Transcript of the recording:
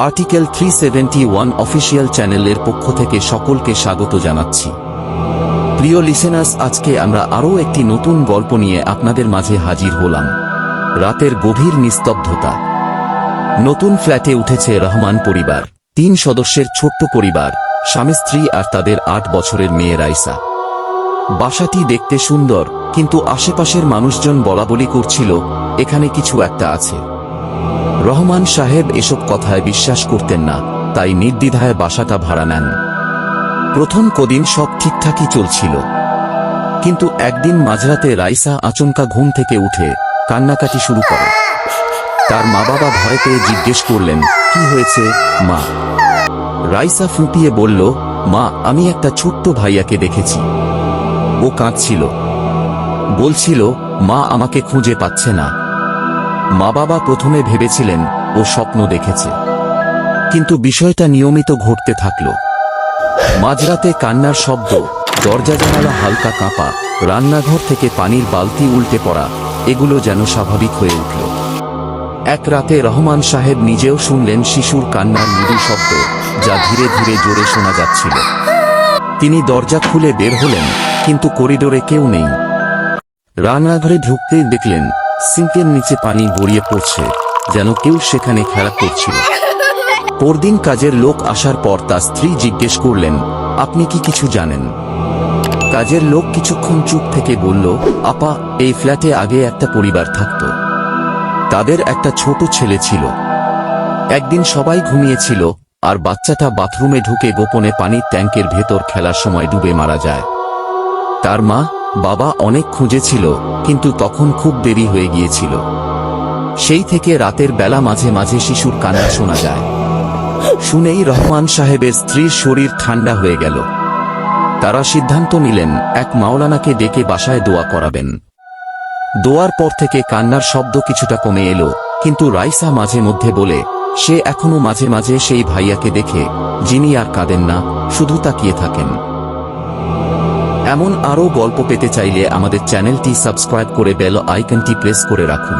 Article 371 official চ্যানেলের পক্ষ থেকে সকলকে স্বাগত জানাচ্ছি। প্রিয় লিসেনার্স, আজকে আমরা আরও একটি নতুন গল্প নিয়ে আপনাদের মাঝে হাজির হলাম। রাতের গভীর নিস্তব্ধতা। নতুন ফ্ল্যাটে উঠেছে রহমান পরিবার। 3 সদস্যের ছোট্ট পরিবার, স্বামী স্ত্রী আর তাদের 8 বছরের মেয়ে রাইসা। বাসাটি দেখতে সুন্দর, কিন্তু আশেপাশের মানুষজন বলাবলি করছিল এখানে কিছু একটা আছে। রহমান সাহেব এসব কথায় বিশ্বাস করতেন না, তাই নির্দ্বিধায় বাসাটা ভাড়া নেন। প্রথম কদিন সব ঠিকঠাকই চলছিল, কিন্তু একদিন মাঝরাতে রাইসা আচমকা ঘুম থেকে উঠে কান্নাকাটি শুরু করে। তার মা বাবা ভয় পেয়ে জিজ্ঞেস করলেন, কি হয়েছে মা? রাইসা ফুঁপিয়ে বলল, মা, আমি একটা ছোট্ট ভাইয়াকে দেখেছি। ও কাঁদছিল, বলছিল মা আমাকে খুঁজে পাচ্ছে না। মা বাবা প্রথমে ভেবেছিলেন ও স্বপ্ন দেখেছে, কিন্তু বিষয়টা নিয়মিত ঘটতে থাকল। মাঝরাতে কান্নার শব্দ, দরজা জানালা হালকা কাঁপা, রান্নাঘর থেকে পানির বালতি উল্টে পড়া, এগুলো যেন স্বাভাবিক হয়ে উঠল। এক রাতে রহমান সাহেব নিজেও শুনলেন শিশুর কান্নার মৃদু শব্দ, যা ধীরে ধীরে জোরে শোনা যাচ্ছিল। তিনি দরজা খুলে বের হলেন, কিন্তু করিডোরে কেউ নেই। রান্নাঘরে ঢুকতেই দেখলেন সিঙ্কের নিচে পানি গড়িয়ে পড়ছে, যেন কেউ সেখানে খেলা করছিল। পরদিন কাজের লোক আসার পর তার স্ত্রী জিজ্ঞেস করলেন, আপনি কি কিছু জানেন? কাজের লোক কিছুক্ষণ চুপ থেকে বলল, আপা, এই ফ্ল্যাটে আগে একটা পরিবার থাকত। তাদের একটা ছোট ছেলে ছিল। একদিন সবাই ঘুমিয়েছিল, আর বাচ্চাটা বাথরুমে ঢুকে গোপনে পানির ট্যাঙ্কের ভেতর খেলার সময় ডুবে মারা যায়। তার মা বাবা অনেক খুঁজেছিল, কিন্তু তখন খুব দেরি হয়ে গিয়েছিল। সেই থেকে রাতের বেলা মাঝে মাঝে শিশুর কান্না শোনা যায়। শুনেই রহমান সাহেবের স্ত্রীর শরীর ঠান্ডা হয়ে গেল। তারা সিদ্ধান্ত নিলেন এক মাওলানাকে ডেকে বাসায় দোয়া করাবেন। দোয়ার পর থেকে কান্নার শব্দ কিছুটা কমে এলো, কিন্তু রাইসা মাঝে মধ্যে বলে সে এখনো মাঝে মাঝে সেই ভাইয়াকে দেখে, যিনি আর কাঁদেন না, শুধু তাকিয়ে থাকেন। এমন আরও গল্প পেতে চাইলে আমাদের চ্যানেলটি সাবস্ক্রাইব করে বেল আইকনটি প্রেস করে রাখুন।